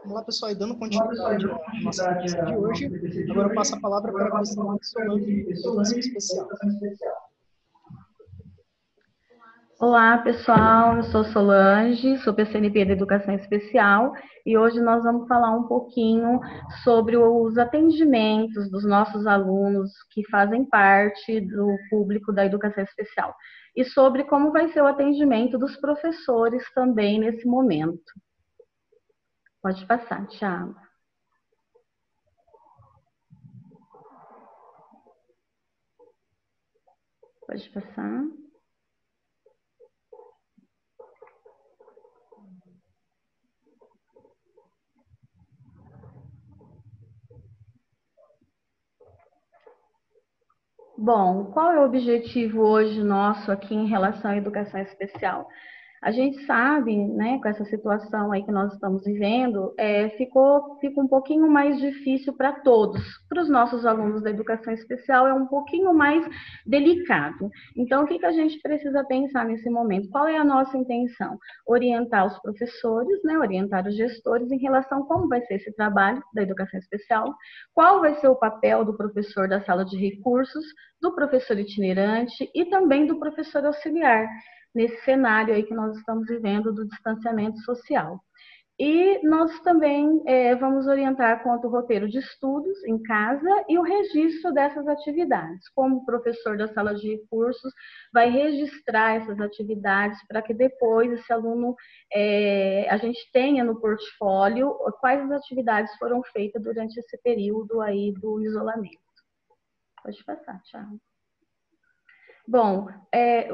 Vamos lá, pessoal, e dando continuidade à nossa conversa de hoje, agora eu passo a palavra para a professora Solange, de Educação Especial. Olá, pessoal, eu sou Solange, sou PCNP de Educação Especial e hoje nós vamos falar um pouquinho sobre os atendimentos dos nossos alunos que fazem parte do público da Educação Especial e sobre como vai ser o atendimento dos professores também nesse momento. Pode passar, Thiago. Pode passar. Bom, qual é o objetivo hoje nosso aqui em relação à educação especial? A gente sabe, né, com essa situação aí que nós estamos vivendo, fica um pouquinho mais difícil para todos. Para os nossos alunos da educação especial é um pouquinho mais delicado. Então, o que a gente precisa pensar nesse momento? Qual é a nossa intenção? Orientar os professores, né, orientar os gestores em relação a como vai ser esse trabalho da educação especial, qual vai ser o papel do professor da sala de recursos, do professor itinerante e também do professor auxiliar, nesse cenário aí que nós estamos vivendo do distanciamento social. E nós também vamos orientar quanto ao roteiro de estudos em casa e o registro dessas atividades. Como o professor da sala de recursos vai registrar essas atividades para que depois esse aluno, a gente tenha no portfólio quais as atividades foram feitas durante esse período aí do isolamento. Pode passar, Thiago. Bom,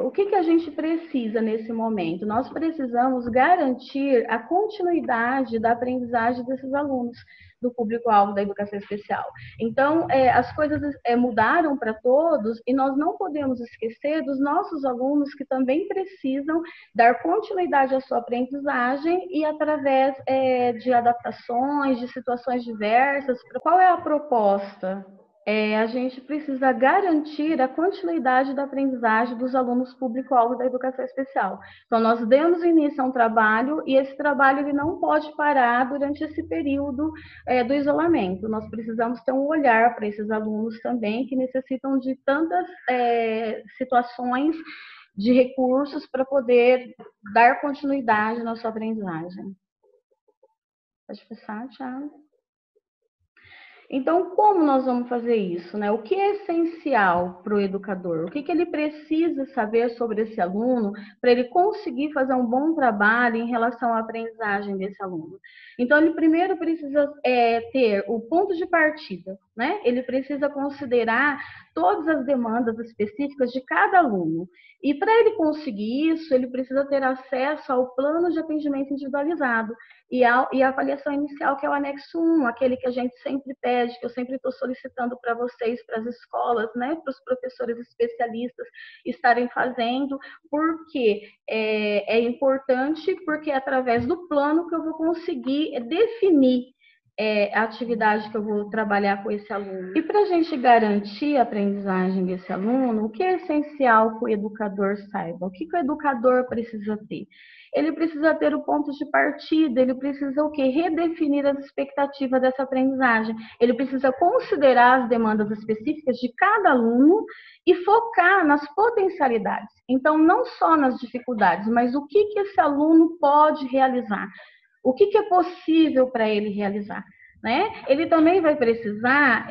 o que a gente precisa nesse momento? Nós precisamos garantir a continuidade da aprendizagem desses alunos do público-alvo da educação especial. Então, as coisas mudaram para todos e nós não podemos esquecer dos nossos alunos que também precisam dar continuidade à sua aprendizagem e através de adaptações, de situações diversas. Qual é a proposta? A gente precisa garantir a continuidade da aprendizagem dos alunos público-alvo da educação especial. Então, nós demos início a um trabalho e esse trabalho ele não pode parar durante esse período do isolamento. Nós precisamos ter um olhar para esses alunos também que necessitam de tantas situações de recursos para poder dar continuidade na sua aprendizagem. Pode passar, Thiago. Então, como nós vamos fazer isso, né? O que é essencial para o educador? O que ele precisa saber sobre esse aluno para ele conseguir fazer um bom trabalho em relação à aprendizagem desse aluno? Então, ele primeiro precisa ter o ponto de partida, né? Ele precisa considerar todas as demandas específicas de cada aluno. E para ele conseguir isso, ele precisa ter acesso ao plano de atendimento individualizado e a avaliação inicial, que é o anexo 1, aquele que a gente sempre pede, que eu sempre estou solicitando para vocês, para as escolas, né, para os professores especialistas estarem fazendo, porque é importante, porque é através do plano que eu vou conseguir definir a atividade que eu vou trabalhar com esse aluno. E para a gente garantir a aprendizagem desse aluno, o que é essencial que o educador saiba? O que o educador precisa ter? Ele precisa ter o ponto de partida, ele precisa o quê? Redefinir as expectativas dessa aprendizagem. Ele precisa considerar as demandas específicas de cada aluno e focar nas potencialidades. Então, não só nas dificuldades, mas o que esse aluno pode realizar. O que é possível para ele realizar? Né? Ele também vai precisar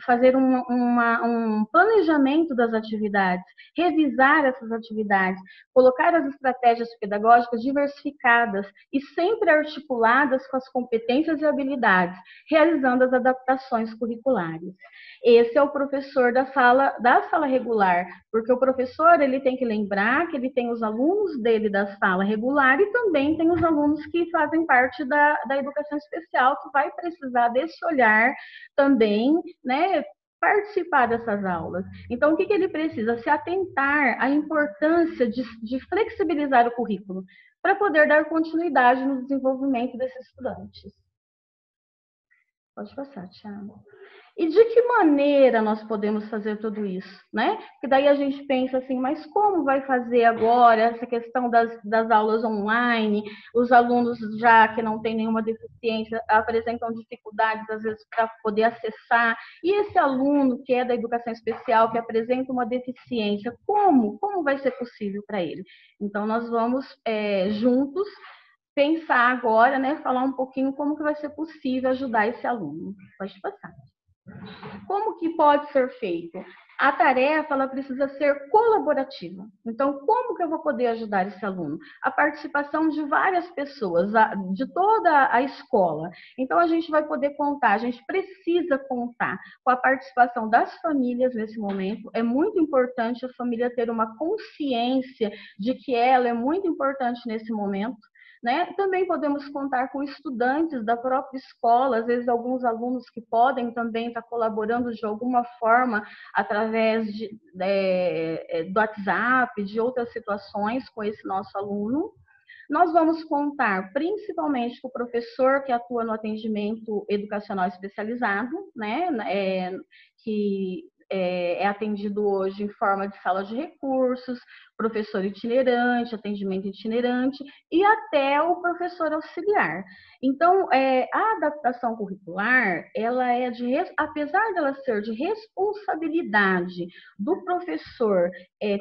fazer um planejamento das atividades, revisar essas atividades, colocar as estratégias pedagógicas diversificadas e sempre articuladas com as competências e habilidades, realizando as adaptações curriculares. Esse é o professor da sala regular, porque o professor ele tem que lembrar que ele tem os alunos dele da sala regular e também tem os alunos que fazem parte da educação especial, que vai precisar desse olhar também, né, participar dessas aulas. Então, o que ele precisa? Se atentar à importância de flexibilizar o currículo para poder dar continuidade no desenvolvimento desses estudantes. Pode passar, Thiago. E de que maneira nós podemos fazer tudo isso, né? Porque daí a gente pensa assim, mas como vai fazer agora essa questão das aulas online? Os alunos, já que não têm nenhuma deficiência, apresentam dificuldades, às vezes, para poder acessar. E esse aluno que é da educação especial, que apresenta uma deficiência, como vai ser possível para ele? Então, nós vamos juntos pensar agora, né, falar um pouquinho como que vai ser possível ajudar esse aluno. Pode passar. Como que pode ser feito? A tarefa, ela precisa ser colaborativa. Então, como que eu vou poder ajudar esse aluno? A participação de várias pessoas, de toda a escola. Então, a gente vai poder contar, a gente precisa contar com a participação das famílias nesse momento. É muito importante a família ter uma consciência de que ela é muito importante nesse momento. Né? Também podemos contar com estudantes da própria escola, às vezes alguns alunos que podem também estar colaborando de alguma forma através do WhatsApp, de outras situações com esse nosso aluno. Nós vamos contar principalmente com o professor que atua no atendimento educacional especializado, né? Que é atendido hoje em forma de sala de recursos, professor itinerante, atendimento itinerante e até o professor auxiliar. Então, a adaptação curricular, ela apesar dela ser de responsabilidade do professor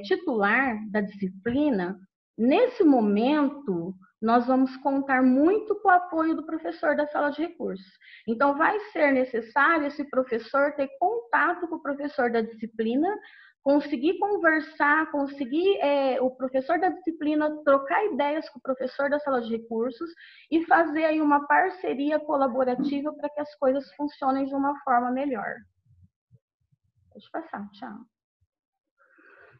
titular da disciplina, nesse momento, nós vamos contar muito com o apoio do professor da sala de recursos. Então, vai ser necessário esse professor ter contato com o professor da disciplina, conseguir conversar, o professor da disciplina trocar ideias com o professor da sala de recursos e fazer aí uma parceria colaborativa para que as coisas funcionem de uma forma melhor. Deixa eu passar, tchau.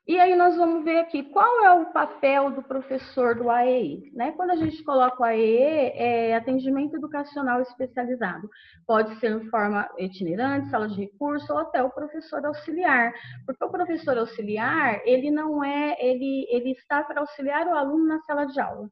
E aí nós vamos ver aqui qual é o papel do professor do AEE, né? Quando a gente coloca o AEE, é atendimento educacional especializado. Pode ser em forma itinerante, sala de recurso, ou até o professor auxiliar. Porque o professor auxiliar, ele está para auxiliar o aluno na sala de aula.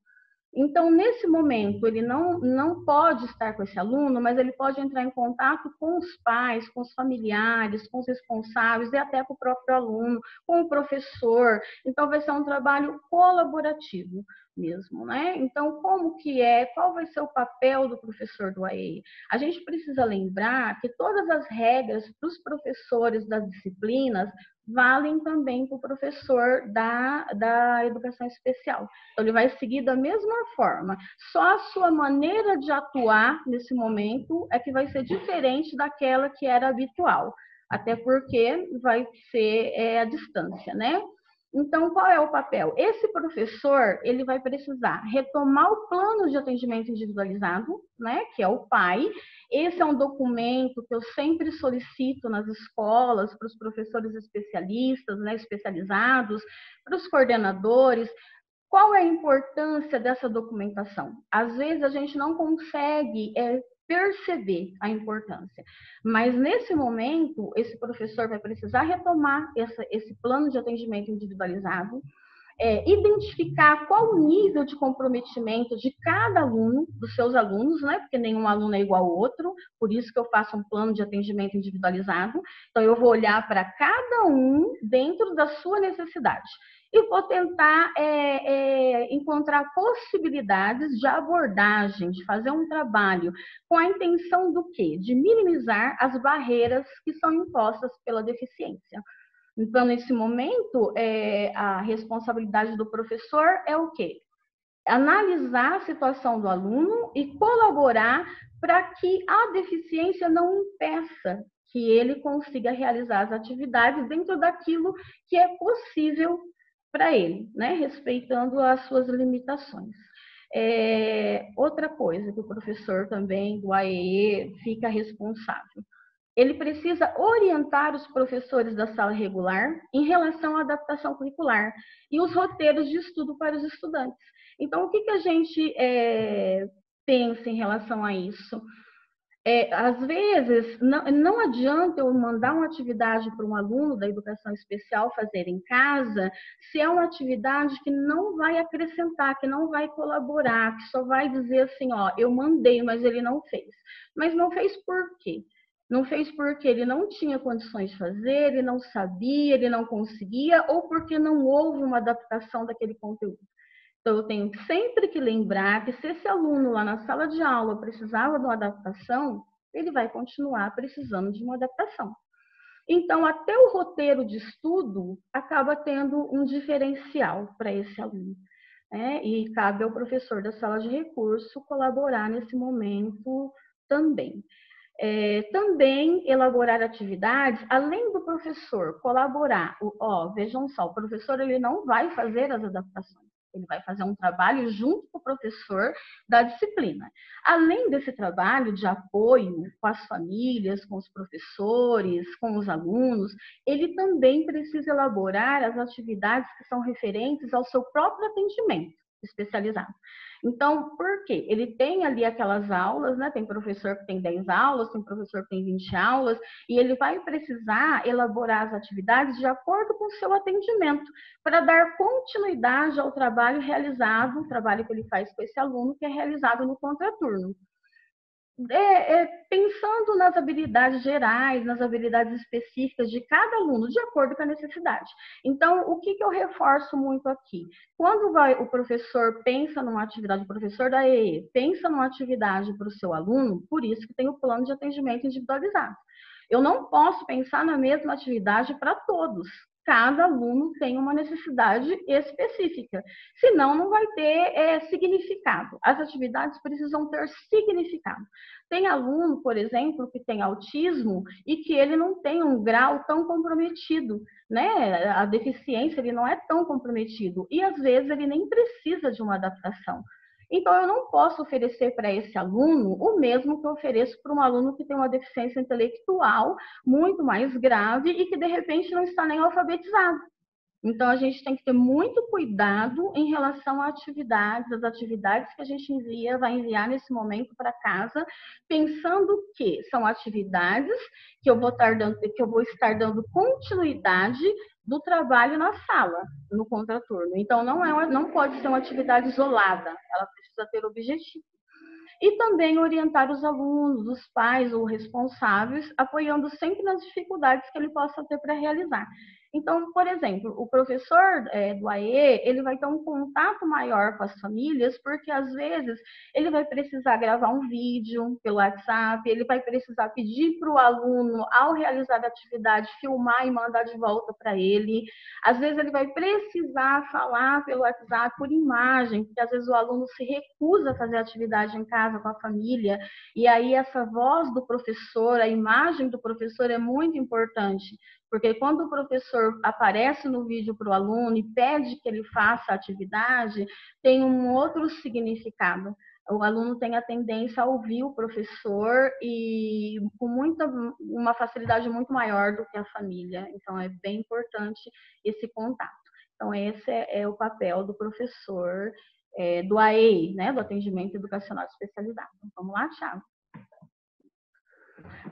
Então, nesse momento, ele não pode estar com esse aluno, mas ele pode entrar em contato com os pais, com os familiares, com os responsáveis e até com o próprio aluno, com o professor. Então, vai ser um trabalho colaborativo mesmo, né? Então, qual vai ser o papel do professor do AEI? A gente precisa lembrar que todas as regras para os professores das disciplinas valem também para o professor da educação especial. Então, ele vai seguir da mesma forma. Só a sua maneira de atuar nesse momento é que vai ser diferente daquela que era habitual. Até porque vai ser a distância, né? Então, qual é o papel? Esse professor, ele vai precisar retomar o plano de atendimento individualizado, né, que é o PAI. Esse é um documento que eu sempre solicito nas escolas, para os professores especialistas, né, especializados, para os coordenadores. Qual é a importância dessa documentação? Às vezes a gente não consegue perceber a importância, mas nesse momento esse professor vai precisar retomar esse plano de atendimento individualizado, identificar qual o nível de comprometimento de cada aluno, dos seus alunos, né? Porque nenhum aluno é igual ao outro, por isso que eu faço um plano de atendimento individualizado. Então, eu vou olhar para cada um dentro da sua necessidade e vou tentar encontrar possibilidades de abordagem, de fazer um trabalho com a intenção do quê? De minimizar as barreiras que são impostas pela deficiência. Então, nesse momento, a responsabilidade do professor é o quê? Analisar a situação do aluno e colaborar para que a deficiência não impeça que ele consiga realizar as atividades dentro daquilo que é possível para ele, né? Respeitando as suas limitações. Outra coisa que o professor também do AEE fica responsável. Ele precisa orientar os professores da sala regular em relação à adaptação curricular e os roteiros de estudo para os estudantes. Então, o que a gente pensa em relação a isso? Às vezes, não adianta eu mandar uma atividade para um aluno da educação especial fazer em casa, se é uma atividade que não vai acrescentar, que não vai colaborar, que só vai dizer assim, ó, eu mandei, mas ele não fez. Mas não fez por quê? Não fez porque ele não tinha condições de fazer, ele não sabia, ele não conseguia, ou porque não houve uma adaptação daquele conteúdo. Então, eu tenho sempre que lembrar que se esse aluno lá na sala de aula precisava de uma adaptação, ele vai continuar precisando de uma adaptação. Então, até o roteiro de estudo acaba tendo um diferencial para esse aluno, né? E cabe ao professor da sala de recurso colaborar nesse momento também. Também elaborar atividades, além do professor colaborar. Vejam só, o professor ele não vai fazer as adaptações. Ele vai fazer um trabalho junto com o professor da disciplina. Além desse trabalho de apoio com as famílias, com os professores, com os alunos, ele também precisa elaborar as atividades que são referentes ao seu próprio atendimento especializado. Então, por quê? Ele tem ali aquelas aulas, né? Tem professor que tem 10 aulas, tem professor que tem 20 aulas, e ele vai precisar elaborar as atividades de acordo com o seu atendimento, para dar continuidade ao trabalho realizado, o trabalho que ele faz com esse aluno, que é realizado no contraturno. Pensando nas habilidades gerais, nas habilidades específicas de cada aluno, de acordo com a necessidade. Então, o que eu reforço muito aqui? Quando o professor pensa numa atividade, o professor da EE pensa numa atividade para o seu aluno, por isso que tem o plano de atendimento individualizado. Eu não posso pensar na mesma atividade para todos. Cada aluno tem uma necessidade específica, senão não vai ter significado. As atividades precisam ter significado. Tem aluno, por exemplo, que tem autismo e que ele não tem um grau tão comprometido, né? A deficiência ele não é tão comprometido e às vezes ele nem precisa de uma adaptação. Então, eu não posso oferecer para esse aluno o mesmo que eu ofereço para um aluno que tem uma deficiência intelectual muito mais grave e que, de repente, não está nem alfabetizado. Então, a gente tem que ter muito cuidado em relação a atividades, as atividades que a gente vai enviar nesse momento para casa, pensando que são atividades que eu vou estar dando continuidade do trabalho na sala, no contraturno. Então, não pode ser uma atividade isolada, ela precisa ter objetivo. E também orientar os alunos, os pais ou responsáveis, apoiando sempre nas dificuldades que ele possa ter para realizar. Então, por exemplo, o professor do AE, ele vai ter um contato maior com as famílias, porque às vezes ele vai precisar gravar um vídeo pelo WhatsApp, ele vai precisar pedir para o aluno, ao realizar a atividade, filmar e mandar de volta para ele. Às vezes ele vai precisar falar pelo WhatsApp por imagem, porque às vezes o aluno se recusa a fazer a atividade em casa com a família, e aí essa voz do professor, a imagem do professor é muito importante. Porque quando o professor aparece no vídeo para o aluno e pede que ele faça a atividade, tem um outro significado. O aluno tem a tendência a ouvir o professor e com uma facilidade muito maior do que a família. Então, é bem importante esse contato. Então, esse é o papel do professor do AEI, né, do Atendimento Educacional Especializado. Vamos lá, Thiago?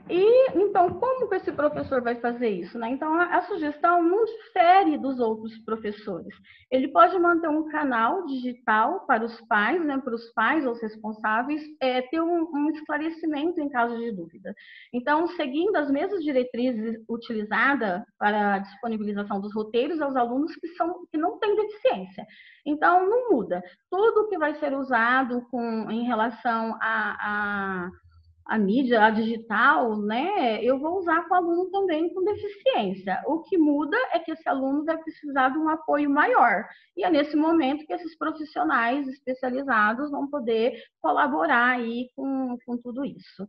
E, então, como que esse professor vai fazer isso, né? Então, a sugestão não difere dos outros professores. Ele pode manter um canal digital para os pais, né, para os pais ou os responsáveis, ter um esclarecimento em caso de dúvida. Então, seguindo as mesmas diretrizes utilizadas para a disponibilização dos roteiros aos alunos que não têm deficiência. Então, não muda. Tudo que vai ser usado em relação a mídia, a digital, né, eu vou usar com o aluno também com deficiência. O que muda é que esse aluno vai precisar de um apoio maior. E é nesse momento que esses profissionais especializados vão poder colaborar aí com tudo isso.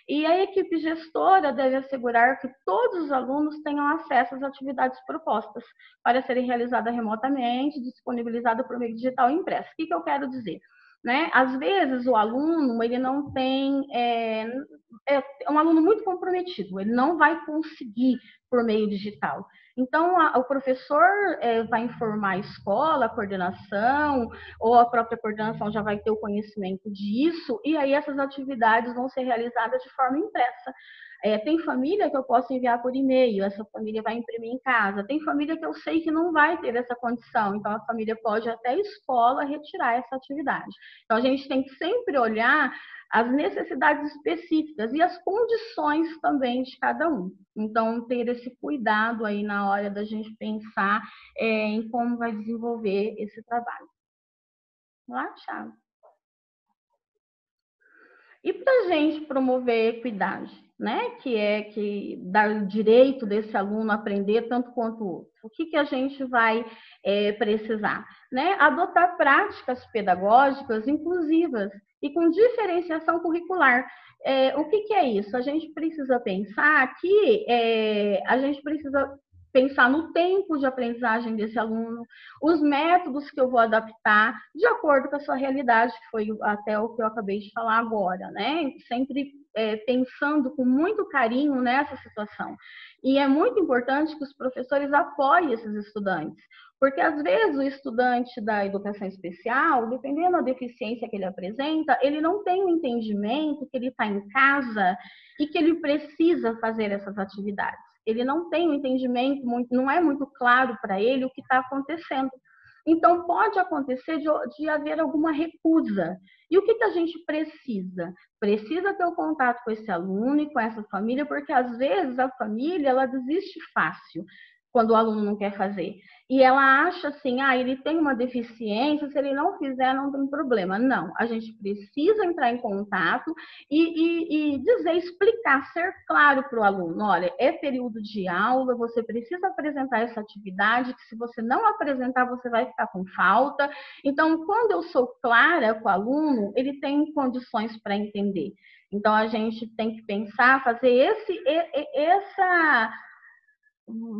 E a equipe gestora deve assegurar que todos os alunos tenham acesso às atividades propostas para serem realizadas remotamente, disponibilizadas por meio digital e impresso. O que eu quero dizer? Né? Às vezes o aluno ele não tem é um aluno muito comprometido, ele não vai conseguir por meio digital. Então o professor vai informar a escola, a coordenação, ou a própria coordenação já vai ter o conhecimento disso, e aí essas atividades vão ser realizadas de forma impressa. Tem família que eu posso enviar por e-mail, essa família vai imprimir em casa. Tem família que eu sei que não vai ter essa condição, então a família pode até a escola retirar essa atividade. Então a gente tem que sempre olhar as necessidades específicas e as condições também de cada um. Então, ter esse cuidado aí na hora da gente pensar em como vai desenvolver esse trabalho. Vamos lá, Thiago? E para a gente promover equidade, né? Que dar o direito desse aluno a aprender tanto quanto o outro. O que a gente vai precisar? Né? Adotar práticas pedagógicas inclusivas e com diferenciação curricular. O que é isso? A gente precisa pensar que a gente precisa pensar no tempo de aprendizagem desse aluno, os métodos que eu vou adaptar de acordo com a sua realidade, que foi até o que eu acabei de falar agora, né? Sempre pensando com muito carinho nessa situação. E é muito importante que os professores apoiem esses estudantes, porque às vezes o estudante da educação especial, dependendo da deficiência que ele apresenta, ele não tem o entendimento que ele está em casa e que ele precisa fazer essas atividades. Ele não tem um entendimento, não é muito claro para ele o que está acontecendo. Então, pode acontecer de haver alguma recusa. E o que a gente precisa? Precisa ter o contato com esse aluno e com essa família, porque às vezes a família ela desiste fácil quando o aluno não quer fazer. E ela acha assim, ele tem uma deficiência, se ele não fizer, não tem problema. Não, a gente precisa entrar em contato e dizer, explicar, ser claro para o aluno, olha, é período de aula, você precisa apresentar essa atividade, que se você não apresentar, você vai ficar com falta. Então, quando eu sou clara com o aluno, ele tem condições para entender. Então, a gente tem que pensar, fazer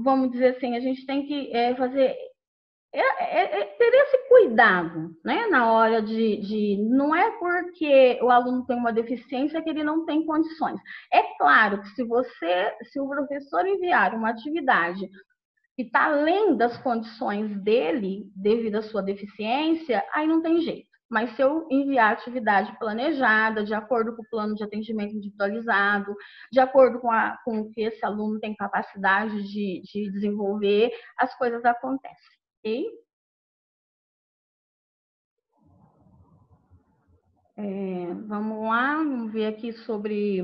vamos dizer assim, a gente tem que fazer ter esse cuidado, né, na hora não é porque o aluno tem uma deficiência que ele não tem condições. É claro que se o professor enviar uma atividade que está além das condições dele, devido à sua deficiência, aí não tem jeito. Mas se eu enviar atividade planejada, de acordo com o plano de atendimento individualizado, de acordo com o que esse aluno tem capacidade de desenvolver, as coisas acontecem, ok? Vamos lá, vamos ver aqui sobre...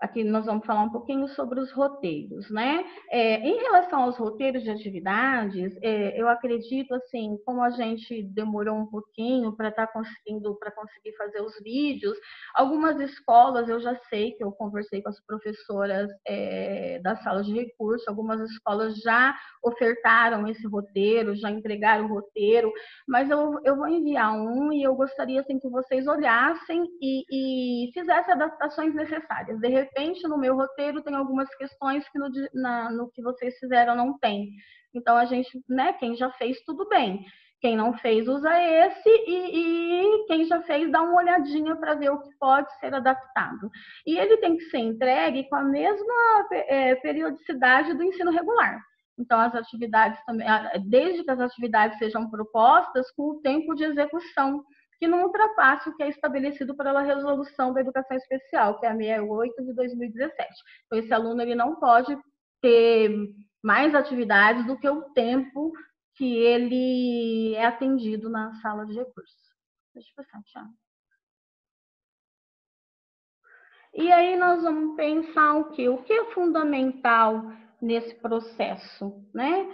Aqui nós vamos falar um pouquinho sobre os roteiros, né? Em relação aos roteiros de atividades, eu acredito, assim, como a gente demorou um pouquinho para conseguir fazer os vídeos, algumas escolas, eu já sei que eu conversei com as professoras da sala de recurso, algumas escolas já ofertaram esse roteiro, já entregaram o roteiro, mas eu vou enviar um e eu gostaria, assim, que vocês olhassem e fizessem adaptações necessárias. De repente, no meu roteiro tem algumas questões que no que vocês fizeram não tem. Então, a gente, né, quem já fez, tudo bem. Quem não fez, usa esse e quem já fez, dá uma olhadinha para ver o que pode ser adaptado. E ele tem que ser entregue com a mesma periodicidade do ensino regular. Então, as atividades também, desde que as atividades sejam propostas com o tempo de execução, que não ultrapasse o que é estabelecido pela resolução da educação especial, que é a 68 de 2017. Então, esse aluno ele não pode ter mais atividades do que o tempo que ele é atendido na sala de recursos. Deixa eu passar, Thiago. E aí nós vamos pensar o quê? O que é fundamental nesse processo, né?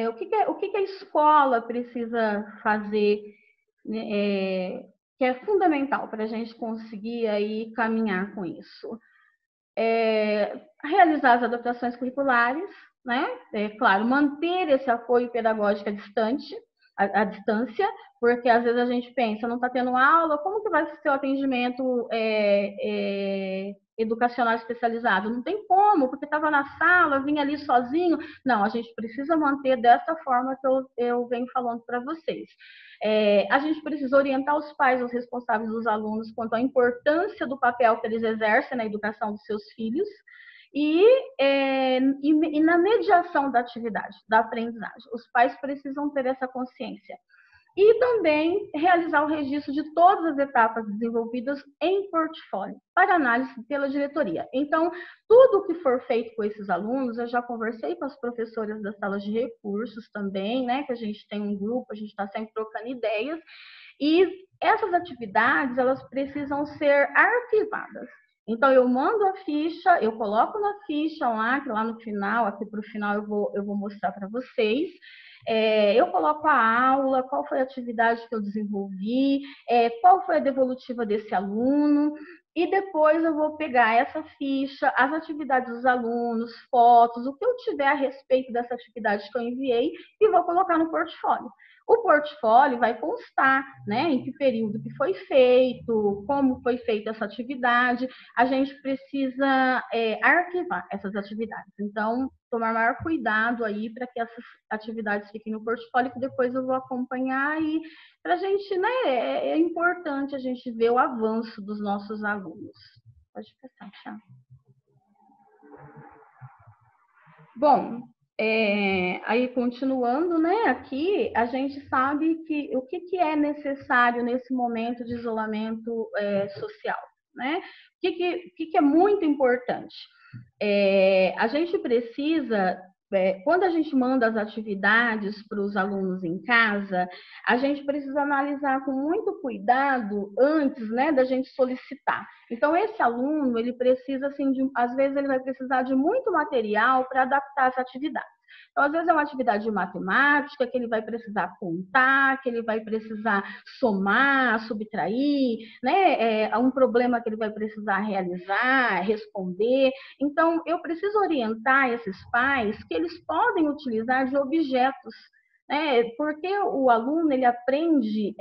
O que a escola precisa fazer, que é fundamental para a gente conseguir aí caminhar com isso? Realizar as adaptações curriculares, né? Claro, manter esse apoio pedagógico à distância, porque às vezes a gente pensa, não está tendo aula, como que vai ser o atendimento educacional especializado? Não tem como, porque estava na sala, vinha ali sozinho. Não, a gente precisa manter dessa forma que eu venho falando para vocês. A gente precisa orientar os pais, os responsáveis dos alunos, quanto à importância do papel que eles exercem na educação dos seus filhos e na mediação da atividade, da aprendizagem. Os pais precisam ter essa consciência. E também realizar o registro de todas as etapas desenvolvidas em portfólio, para análise pela diretoria. Então, tudo que for feito com esses alunos, eu já conversei com as professoras das salas de recursos também, né, que a gente tem um grupo, a gente está sempre trocando ideias, e essas atividades, elas precisam ser arquivadas. Então, eu mando a ficha, eu coloco na ficha lá, que lá no final, aqui para o final eu vou mostrar para vocês. Eu coloco a aula, qual foi a atividade que eu desenvolvi, qual foi a devolutiva desse aluno, e depois eu vou pegar essa ficha, as atividades dos alunos, fotos, o que eu tiver a respeito dessa atividade que eu enviei, e vou colocar no portfólio. O portfólio vai constar, né, em que período que foi feito, como foi feita essa atividade. A gente precisa arquivar essas atividades. Então, tomar maior cuidado aí para que essas atividades fiquem no portfólio, que depois eu vou acompanhar e para a gente, né, é importante a gente ver o avanço dos nossos alunos. Pode passar, Thiago. Bom, aí continuando, né, aqui a gente sabe que o que é necessário nesse momento de isolamento social, né? O que é muito importante? A gente precisa, quando a gente manda as atividades para os alunos em casa, a gente precisa analisar com muito cuidado antes, né, da gente solicitar. Então, esse aluno, ele precisa, assim, às vezes ele vai precisar de muito material para adaptar essa atividade. Então, às vezes é uma atividade de matemática que ele vai precisar contar, que ele vai precisar somar, subtrair, né? É um problema que ele vai precisar realizar, responder. Então, eu preciso orientar esses pais que eles podem utilizar de objetos, né? Porque o aluno ele aprende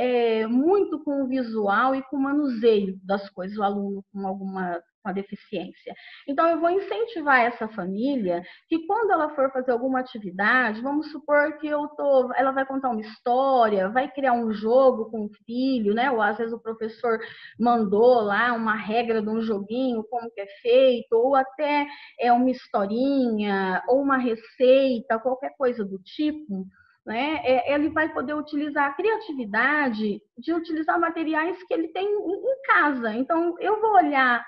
muito com o visual e com o manuseio das coisas, o aluno com alguma deficiência. Então, eu vou incentivar essa família que quando ela for fazer alguma atividade, vamos supor que ela vai contar uma história, vai criar um jogo com o filho, né? Ou às vezes o professor mandou lá uma regra de um joguinho, como que é feito, ou até uma historinha, ou uma receita, qualquer coisa do tipo, né? Ele vai poder utilizar a criatividade de utilizar materiais que ele tem em casa. Então, eu vou olhar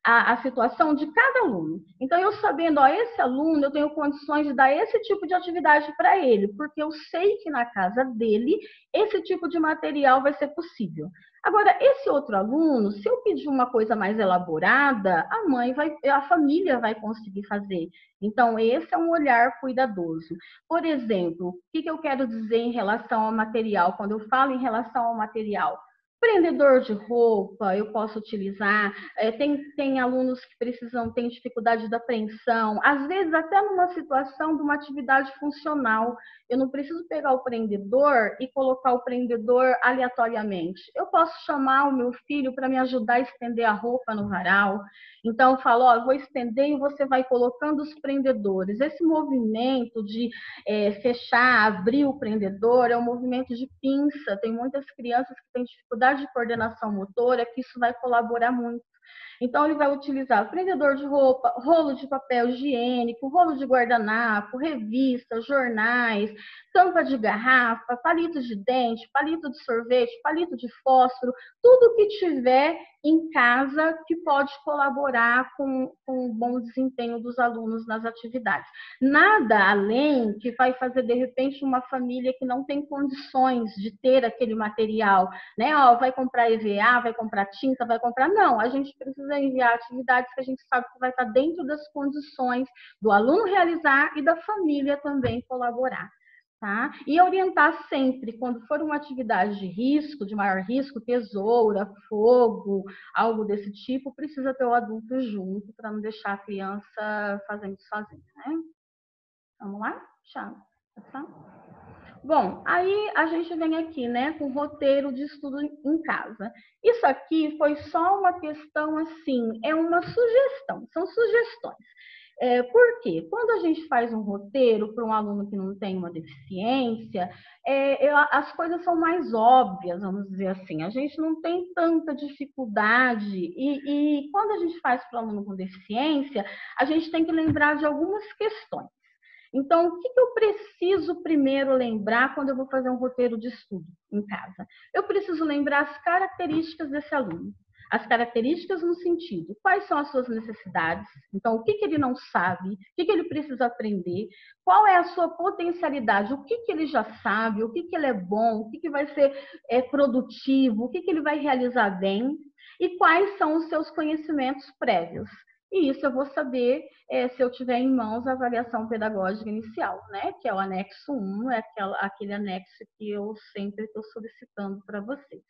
a situação de cada aluno. Então, eu sabendo, esse aluno, eu tenho condições de dar esse tipo de atividade para ele, porque eu sei que na casa dele, esse tipo de material vai ser possível. Agora, esse outro aluno, se eu pedir uma coisa mais elaborada, a família vai conseguir fazer. Então, esse é um olhar cuidadoso. Por exemplo, o que eu quero dizer em relação ao material? Quando eu falo em relação ao material, prendedor de roupa, eu posso utilizar. Tem alunos que têm dificuldade da apreensão, às vezes até numa situação de uma atividade funcional. Eu não preciso pegar o prendedor e colocar o prendedor aleatoriamente. Eu posso chamar o meu filho para me ajudar a estender a roupa no varal. Então, eu falo, eu vou estender e você vai colocando os prendedores. Esse movimento de fechar, abrir o prendedor, é um movimento de pinça. Tem muitas crianças que têm dificuldade de coordenação motora, que isso vai colaborar muito. Então, ele vai utilizar prendedor de roupa, rolo de papel higiênico, rolo de guardanapo, revistas, jornais, tampa de garrafa, palito de dente, palito de sorvete, palito de fósforo, tudo que tiver em casa que pode colaborar com o bom desempenho dos alunos nas atividades. Nada além que vai fazer, de repente, uma família que não tem condições de ter aquele material, né? Vai comprar EVA, vai comprar tinta, vai comprar... Não, a gente precisa enviar atividades que a gente sabe que vai estar dentro das condições do aluno realizar e da família também colaborar. Tá? E orientar sempre, quando for uma atividade de risco, de maior risco, tesoura, fogo, algo desse tipo, precisa ter o adulto junto para não deixar a criança fazendo sozinha, né? Vamos lá? Tchau. Tá? Bom, aí a gente vem aqui, né, com roteiro de estudo em casa. Isso aqui foi só uma questão assim, é uma sugestão, são sugestões. Por quê? Quando a gente faz um roteiro para um aluno que não tem uma deficiência, as coisas são mais óbvias, vamos dizer assim. A gente não tem tanta dificuldade e quando a gente faz para o aluno com deficiência, a gente tem que lembrar de algumas questões. Então, o que eu preciso primeiro lembrar quando eu vou fazer um roteiro de estudo em casa? Eu preciso lembrar as características desse aluno. As características no sentido, quais são as suas necessidades? Então, o que ele não sabe? O que ele precisa aprender? Qual é a sua potencialidade? O que ele já sabe? O que ele é bom? O que vai ser produtivo? O que ele vai realizar bem? E quais são os seus conhecimentos prévios? E isso eu vou saber se eu tiver em mãos a avaliação pedagógica inicial, né? Que é o anexo 1, é aquele anexo que eu sempre estou solicitando para vocês.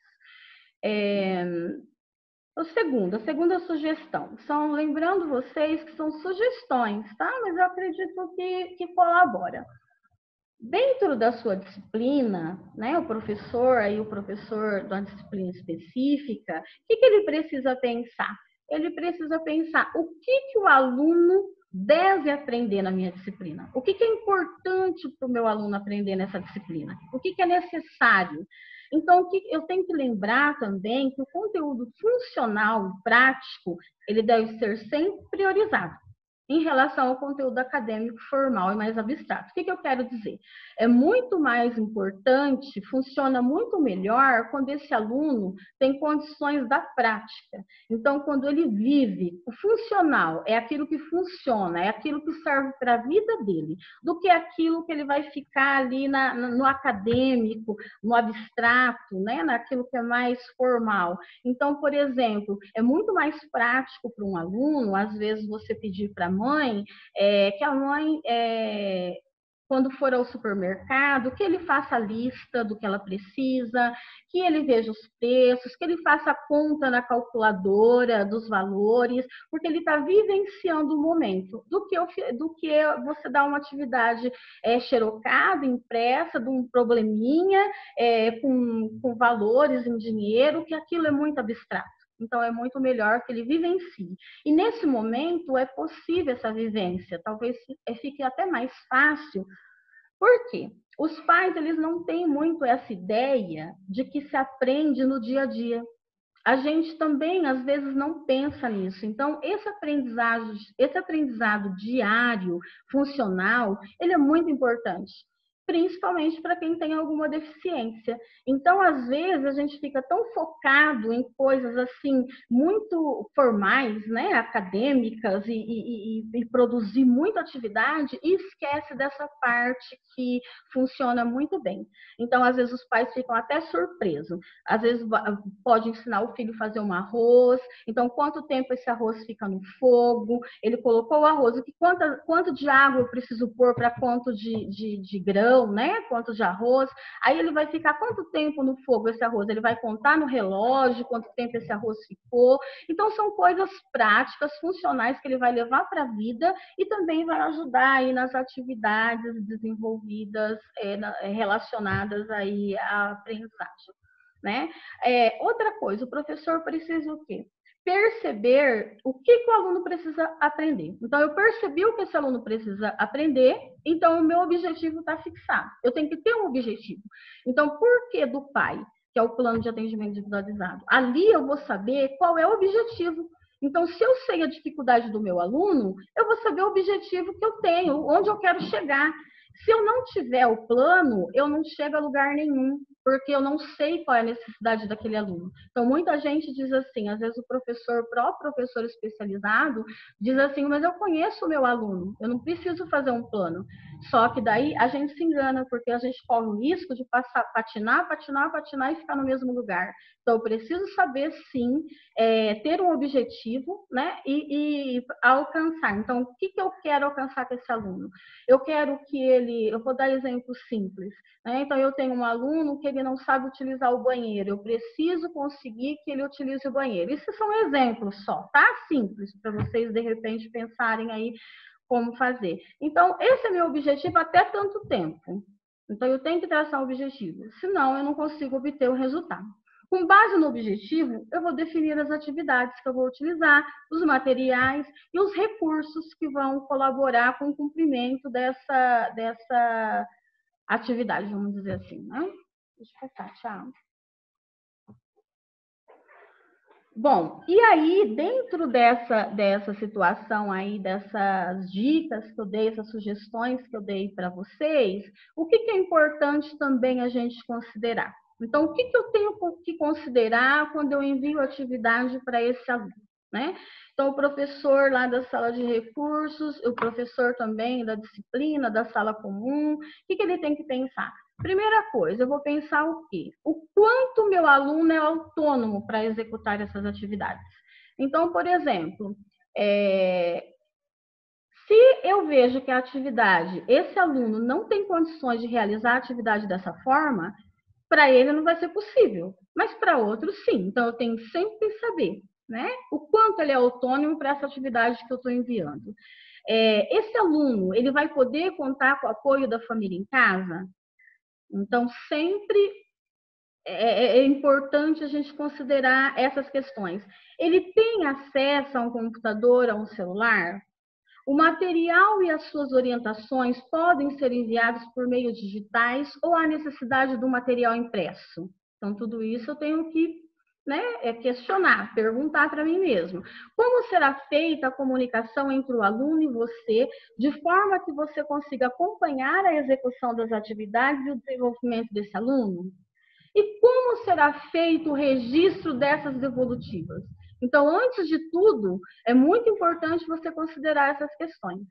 A segunda sugestão, lembrando vocês que são sugestões, tá? Mas eu acredito que colabora. Dentro da sua disciplina, né, o professor de uma disciplina específica, o que ele precisa pensar? Ele precisa pensar o que o aluno deve aprender na minha disciplina. O que é importante para o meu aluno aprender nessa disciplina? O que é necessário? Então, eu tenho que lembrar também que o conteúdo funcional e prático, ele deve ser sempre priorizado em relação ao conteúdo acadêmico formal e mais abstrato. O que eu quero dizer? É muito mais importante, funciona muito melhor quando esse aluno tem condições da prática. Então, quando ele vive o funcional, é aquilo que funciona, é aquilo que serve para a vida dele, do que aquilo que ele vai ficar ali no acadêmico, no abstrato, né? Naquilo que é mais formal. Então, por exemplo, é muito mais prático para um aluno, às vezes, você pedir para a mãe, que a mãe, quando for ao supermercado, que ele faça a lista do que ela precisa, que ele veja os preços, que ele faça a conta na calculadora dos valores, porque ele está vivenciando o momento, do que você dar uma atividade xerocada, impressa, de um probleminha, com valores em dinheiro, que aquilo é muito abstrato. Então, é muito melhor que ele vivencie. E, nesse momento, é possível essa vivência. Talvez fique até mais fácil. Por quê? Os pais, eles não têm muito essa ideia de que se aprende no dia a dia. A gente também, às vezes, não pensa nisso. Então, esse aprendizado diário, funcional, ele é muito importante, principalmente para quem tem alguma deficiência. Então, às vezes, a gente fica tão focado em coisas assim muito formais, né, acadêmicas, e produzir muita atividade, e esquece dessa parte que funciona muito bem. Então, às vezes, os pais ficam até surpresos. Às vezes, pode ensinar o filho a fazer um arroz. Então, quanto tempo esse arroz fica no fogo? Ele colocou o arroz, quanto de água eu preciso pôr para quanto de grão, né? Quanto de arroz. Aí ele vai ficar quanto tempo no fogo esse arroz? Ele vai contar no relógio quanto tempo esse arroz ficou. Então, são coisas práticas, funcionais, que ele vai levar para a vida e também vai ajudar aí nas atividades desenvolvidas, relacionadas aí à aprendizagem, né? Outra coisa, o professor precisa o quê? Perceber o que o aluno precisa aprender. Então, eu percebi o que esse aluno precisa aprender, então o meu objetivo está fixado. Eu tenho que ter um objetivo. Então, por que do PAI, que é o plano de atendimento individualizado? Ali eu vou saber qual é o objetivo. Então, se eu sei a dificuldade do meu aluno, eu vou saber o objetivo que eu tenho, onde eu quero chegar. Se eu não tiver o plano, eu não chego a lugar nenhum, porque eu não sei qual é a necessidade daquele aluno. Então, muita gente diz assim, às vezes o próprio professor especializado, diz assim, mas eu conheço o meu aluno, eu não preciso fazer um plano. Só que daí a gente se engana, porque a gente corre o risco de patinar e ficar no mesmo lugar. Então, eu preciso saber, sim, ter um objetivo, né, e alcançar. Então, o que eu quero alcançar com esse aluno? Eu quero que eu vou dar exemplos simples, né? Então, eu tenho um aluno que ele não sabe utilizar o banheiro, eu preciso conseguir que ele utilize o banheiro. Isso são exemplos só, tá? Simples, para vocês, de repente, pensarem aí como fazer. Então, esse é meu objetivo até tanto tempo. Então, eu tenho que traçar um objetivo, senão eu não consigo obter o resultado. Com base no objetivo, eu vou definir as atividades que eu vou utilizar, os materiais e os recursos que vão colaborar com o cumprimento dessa atividade, vamos dizer assim, né? Deixa eu passar, tchau. Bom, e aí, dentro dessa situação aí, dessas dicas que eu dei, essas sugestões que eu dei para vocês, o que é importante também a gente considerar? Então, o que eu tenho que considerar quando eu envio atividade para esse aluno, né? Então, o professor lá da sala de recursos, o professor também da disciplina, da sala comum, o que ele tem que pensar? Primeira coisa, eu vou pensar o quê? O quanto meu aluno é autônomo para executar essas atividades. Então, por exemplo, se eu vejo que a atividade, esse aluno não tem condições de realizar a atividade dessa forma, para ele não vai ser possível, mas para outros sim. Então eu tenho sempre que saber, né, o quanto ele é autônomo para essa atividade que eu estou enviando. Esse aluno, ele vai poder contar com o apoio da família em casa? Então sempre é importante a gente considerar essas questões. Ele tem acesso a um computador, a um celular? O material e as suas orientações podem ser enviados por meios digitais ou há necessidade do material impresso? Então, tudo isso eu tenho que, né, questionar, perguntar para mim mesmo. Como será feita a comunicação entre o aluno e você, de forma que você consiga acompanhar a execução das atividades e o desenvolvimento desse aluno? E como será feito o registro dessas devolutivas? Então, antes de tudo, é muito importante você considerar essas questões,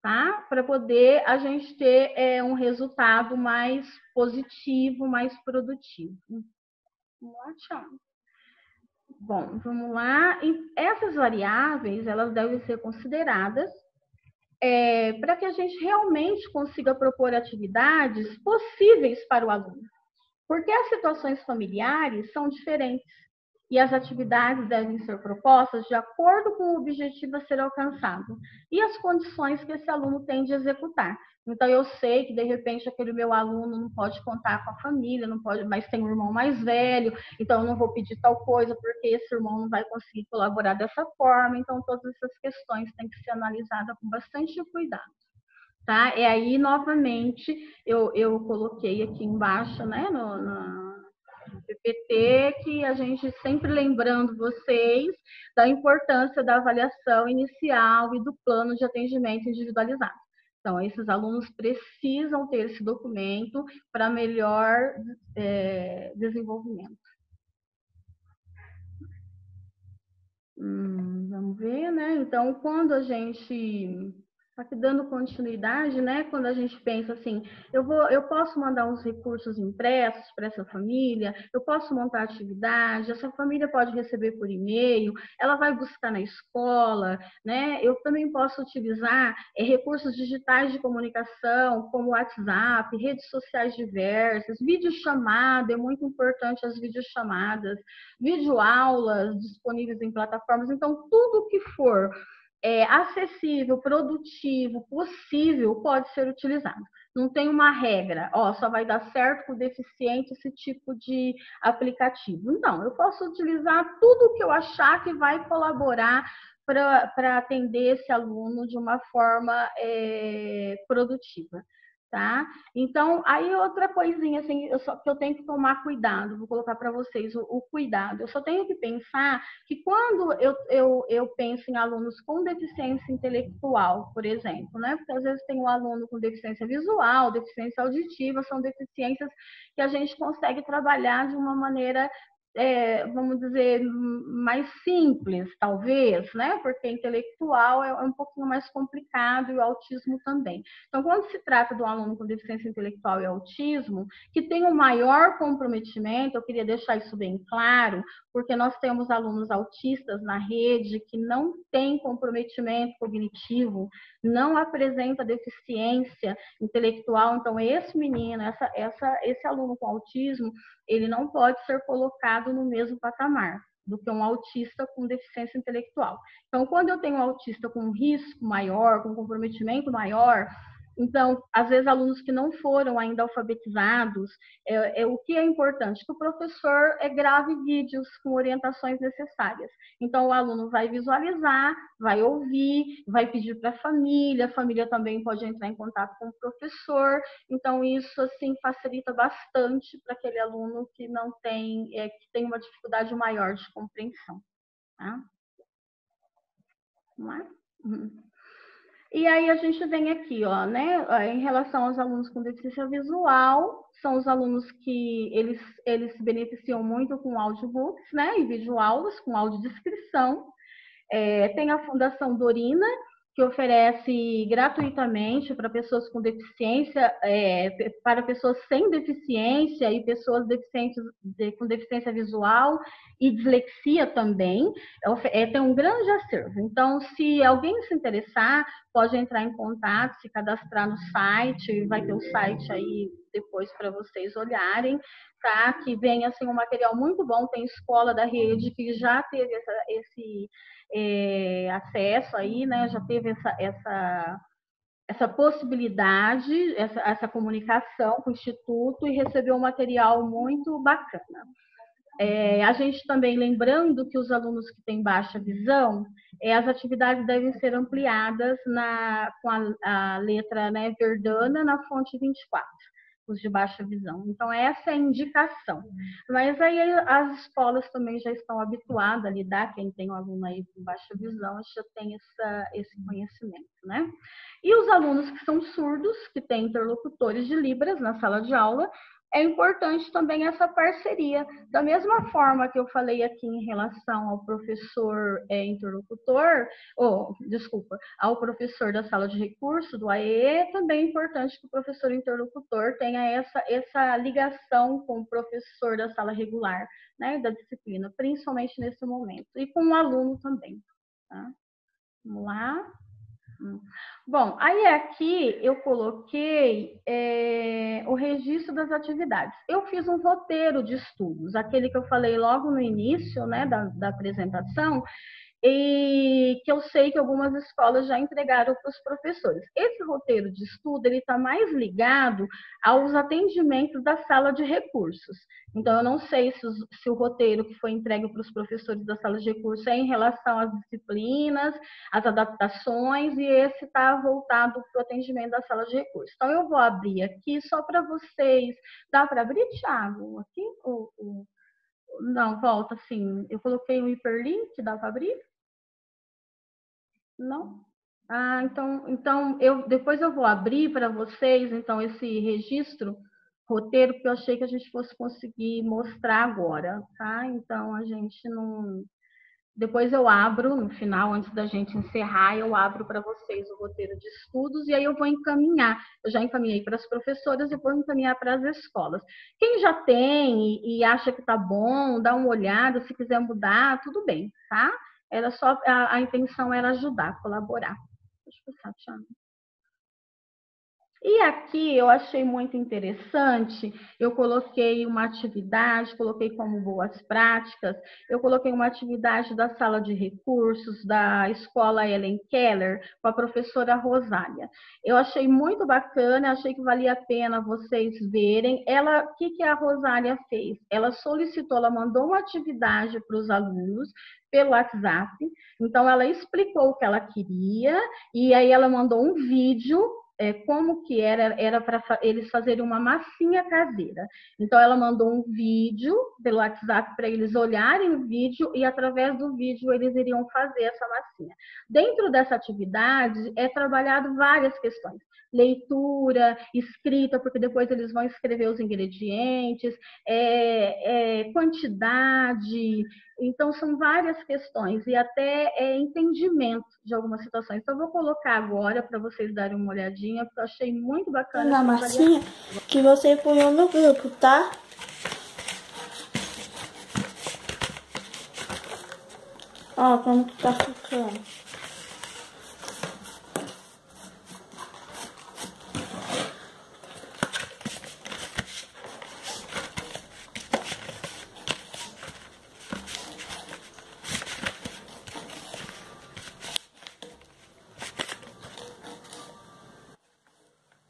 tá? Para poder a gente ter um resultado mais positivo, mais produtivo. Vamos lá, tchau. Bom, vamos lá. E essas variáveis, elas devem ser consideradas para que a gente realmente consiga propor atividades possíveis para o aluno. Porque as situações familiares são diferentes e as atividades devem ser propostas de acordo com o objetivo a ser alcançado e as condições que esse aluno tem de executar. Então, eu sei que, de repente, aquele meu aluno não pode contar com a família, não pode, mas tem um irmão mais velho, então eu não vou pedir tal coisa porque esse irmão não vai conseguir colaborar dessa forma. Então, todas essas questões têm que ser analisadas com bastante cuidado. Tá? E aí, novamente, eu coloquei aqui embaixo, né, no PPT, que a gente sempre lembrando vocês da importância da avaliação inicial e do plano de atendimento individualizado. Então, esses alunos precisam ter esse documento para melhor desenvolvimento. Vamos ver, né? Então, quando a gente aqui dando continuidade, né? Quando a gente pensa assim, eu posso mandar uns recursos impressos para essa família, eu posso montar atividade, essa família pode receber por e-mail, ela vai buscar na escola, né? Eu também posso utilizar recursos digitais de comunicação, como WhatsApp, redes sociais diversas, videochamada, é muito importante as videochamadas, videoaulas disponíveis em plataformas. Então, tudo que for acessível, produtivo, possível, pode ser utilizado. Não tem uma regra, só vai dar certo com o deficiente esse tipo de aplicativo. Não, eu posso utilizar tudo que eu achar que vai colaborar para atender esse aluno de uma forma produtiva. Tá? Então, aí outra coisinha assim, que eu tenho que tomar cuidado, vou colocar para vocês o cuidado. Eu só tenho que pensar que quando eu penso em alunos com deficiência intelectual, por exemplo, né? Porque às vezes tem um aluno com deficiência visual, deficiência auditiva, são deficiências que a gente consegue trabalhar de uma maneira vamos dizer, mais simples, talvez, né? Porque intelectual é um pouquinho mais complicado e o autismo também. Então, quando se trata de um aluno com deficiência intelectual e autismo, que tem um maior comprometimento, eu queria deixar isso bem claro, porque nós temos alunos autistas na rede que não têm comprometimento cognitivo, não apresenta deficiência intelectual. Então, esse menino, esse aluno com autismo, ele não pode ser colocado no mesmo patamar do que um autista com deficiência intelectual. Então, quando eu tenho um autista com um risco maior, com um comprometimento maior, então, às vezes, alunos que não foram ainda alfabetizados, o que é importante? Que o professor grave vídeos com orientações necessárias. Então, o aluno vai visualizar, vai ouvir, vai pedir para a família também pode entrar em contato com o professor. Então, isso, assim, facilita bastante para aquele aluno que não tem, que tem uma dificuldade maior de compreensão. Tá? Vamos lá? E aí a gente vem aqui, ó, né, em relação aos alunos com deficiência visual, são os alunos que eles se beneficiam muito com audiobooks, né, e videoaulas, com audiodescrição. Tem a Fundação Dorina, que oferece gratuitamente para pessoas com deficiência, para pessoas sem deficiência e pessoas deficientes com deficiência visual e dislexia também. Tem um grande acervo. Então, se alguém se interessar, pode entrar em contato, se cadastrar no site, vai ter o site aí depois para vocês olharem, tá? Que vem assim um material muito bom, tem escola da rede que já teve esse acesso aí, né? Já teve essa possibilidade, essa comunicação com o Instituto e recebeu um material muito bacana. A gente também lembrando que os alunos que têm baixa visão, as atividades devem ser ampliadas com a letra, né, verdana na fonte 24. Os de baixa visão. Então, essa é a indicação. Mas aí as escolas também já estão habituadas a lidar, quem tem um aluno aí com baixa visão, já tem esse conhecimento, né? E os alunos que são surdos, que têm interlocutores de Libras na sala de aula, é importante também essa parceria. Da mesma forma que eu falei aqui em relação ao professor interlocutor, ao professor da sala de recurso, do AEE, também é importante que o professor interlocutor tenha essa ligação com o professor da sala regular, né, da disciplina, principalmente nesse momento, e com o aluno também. Tá? Vamos lá. Bom, aí aqui eu coloquei o registro das atividades. Eu fiz um roteiro de estudos, aquele que eu falei logo no início, né, da apresentação, e que eu sei que algumas escolas já entregaram para os professores. Esse roteiro de estudo, ele está mais ligado aos atendimentos da sala de recursos. Então, eu não sei se o roteiro que foi entregue para os professores da sala de recursos é em relação às disciplinas, às adaptações, e esse está voltado para o atendimento da sala de recursos. Então, eu vou abrir aqui só para vocês. Dá para abrir, Thiago? Aqui? Não, volta assim. Eu coloquei um hiperlink, dá para abrir? Não? Então depois eu vou abrir para vocês, então, esse registro, roteiro, porque eu achei que a gente fosse conseguir mostrar agora, tá? Então, a gente não... Depois eu abro, no final, antes da gente encerrar, eu abro para vocês o roteiro de estudos e aí eu vou encaminhar. Eu já encaminhei para as professoras e vou encaminhar para as escolas. Quem já tem e acha que está bom, dá uma olhada, se quiser mudar, tudo bem, tá? Era só, a intenção era ajudar, colaborar. Deixa eu passar, Thiago. E aqui eu achei muito interessante, eu coloquei uma atividade, coloquei como boas práticas, eu coloquei uma atividade da sala de recursos da escola Ellen Keller, com a professora Rosália. Eu achei muito bacana, achei que valia a pena vocês verem. O que a Rosália fez? Ela solicitou, ela mandou uma atividade para os alunos, pelo WhatsApp, então ela explicou o que ela queria, e aí ela mandou um vídeo, como que era para eles fazerem uma massinha caseira. Então, ela mandou um vídeo pelo WhatsApp para eles olharem o vídeo e, através do vídeo, eles iriam fazer essa massinha. Dentro dessa atividade, é trabalhado várias questões. Leitura, escrita, porque depois eles vão escrever os ingredientes, quantidade. Então, são várias questões e até entendimento de algumas situações. Então, eu vou colocar agora para vocês darem uma olhadinha, porque eu achei muito bacana. Na massinha que você põe no grupo, tá? Ó, como que tá ficando.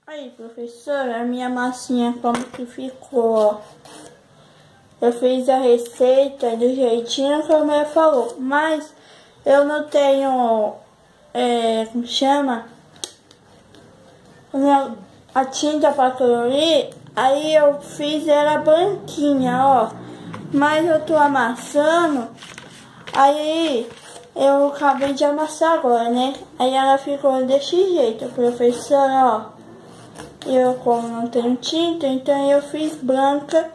Aí, professora, a minha massinha como que ficou? Eu fiz a receita do jeitinho que a mulher falou, mas eu não tenho, como chama? A tinta para colorir, aí eu fiz ela branquinha, ó. Mas eu tô amassando, aí Eu acabei de amassar agora, né? Aí ela ficou desse jeito, professora, ó. Eu, como não tenho tinta, então eu fiz branca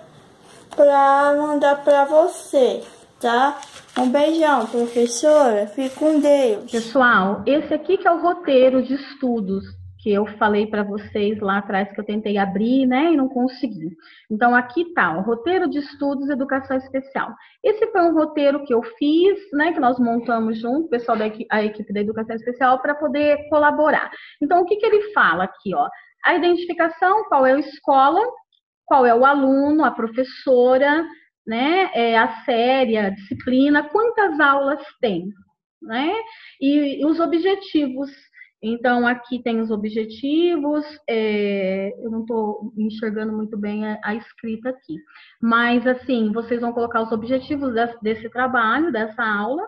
pra mandar pra você, tá? Um beijão, professora. Fique com Deus. Pessoal, esse aqui que é o roteiro de estudos que eu falei para vocês lá atrás, que eu tentei abrir, né, e não consegui. Então, aqui tá, o roteiro de estudos educação especial. Esse foi um roteiro que eu fiz, né, que nós montamos junto, o pessoal a equipe da educação especial, para poder colaborar. Então, o que ele fala aqui, ó? A identificação, qual é a escola, qual é o aluno, a professora, né, a série, a disciplina, quantas aulas tem, né? E os objetivos. Então, aqui tem os objetivos, eu não estou enxergando muito bem a escrita aqui, mas, assim, vocês vão colocar os objetivos desse trabalho, dessa aula,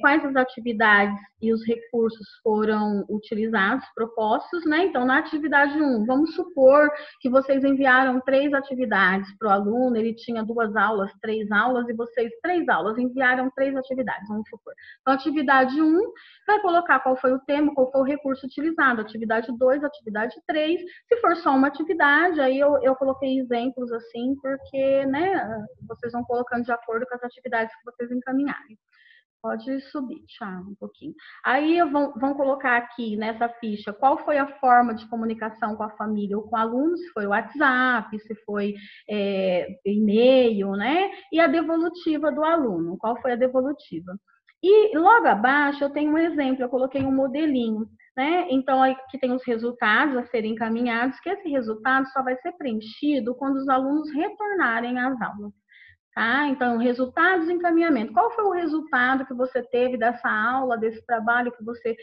quais as atividades e os recursos foram utilizados, propostos, né? Então, na atividade 1, vamos supor que vocês enviaram 3 atividades para o aluno, ele tinha 2 aulas, 3 aulas, e vocês, 3 aulas, enviaram 3 atividades, vamos supor. Então, atividade 1, vai colocar qual foi o tema, qual foi o recurso utilizado, atividade 2, atividade 3, se for só uma atividade, aí eu coloquei exemplos assim, porque, né, vocês vão colocando de acordo com as atividades que vocês encaminharem. Pode subir, Thiago, um pouquinho. Aí vão colocar aqui nessa ficha qual foi a forma de comunicação com a família ou com o aluno, se foi o WhatsApp, se foi e-mail, né? E a devolutiva do aluno, qual foi a devolutiva. E logo abaixo eu tenho um exemplo, eu coloquei um modelinho, né? Então aqui tem os resultados a serem encaminhados, que esse resultado só vai ser preenchido quando os alunos retornarem às aulas. Tá? Então, resultados e encaminhamento. Qual foi o resultado que você teve dessa aula, desse trabalho que você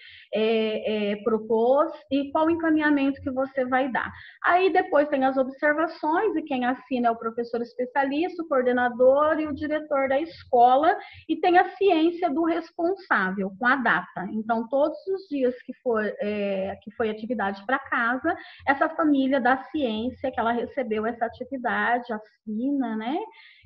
propôs e qual o encaminhamento que você vai dar? Aí depois tem as observações e quem assina é o professor especialista, o coordenador e o diretor da escola e tem a ciência do responsável com a data. Então, todos os dias que foi atividade para casa, essa família dá ciência que ela recebeu essa atividade, assina, né?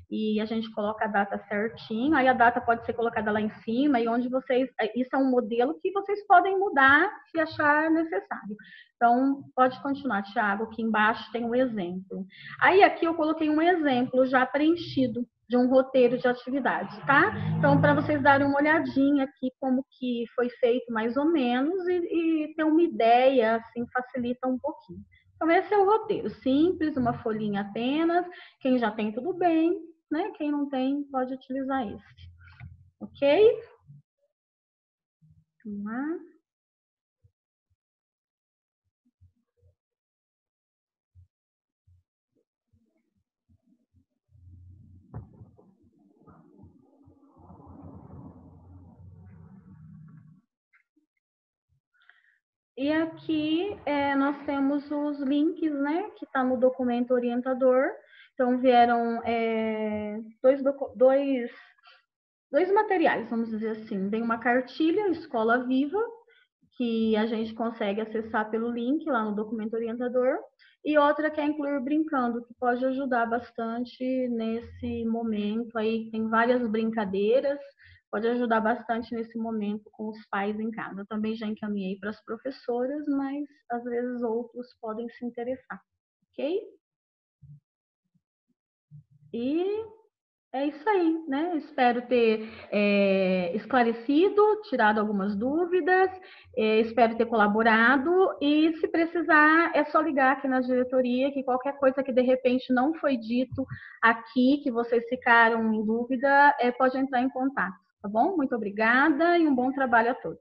E a gente coloca a data certinho, aí a data pode ser colocada lá em cima, e onde vocês, isso é um modelo que vocês podem mudar se achar necessário. Então, pode continuar, Thiago, aqui embaixo tem um exemplo. Aí aqui eu coloquei um exemplo já preenchido de um roteiro de atividades, tá? Então, para vocês darem uma olhadinha aqui como que foi feito mais ou menos e ter uma ideia, assim, facilita um pouquinho. Então, esse é o roteiro, simples, uma folhinha apenas, quem já tem tudo bem, né? Quem não tem, pode utilizar esse. Ok? Vamos lá. E aqui nós temos os links, né? Que está no documento orientador. Então, vieram dois materiais, vamos dizer assim. Tem uma cartilha, Escola Viva, que a gente consegue acessar pelo link lá no documento orientador, e outra que é Incluir Brincando, que pode ajudar bastante nesse momento. Aí tem várias brincadeiras, pode ajudar bastante nesse momento com os pais em casa. Eu também já encaminhei para as professoras, mas às vezes outros podem se interessar, ok? E é isso aí, né? Espero ter esclarecido, tirado algumas dúvidas, espero ter colaborado e se precisar é só ligar aqui na diretoria que qualquer coisa que de repente não foi dito aqui, que vocês ficaram em dúvida, pode entrar em contato, tá bom? Muito obrigada e um bom trabalho a todos.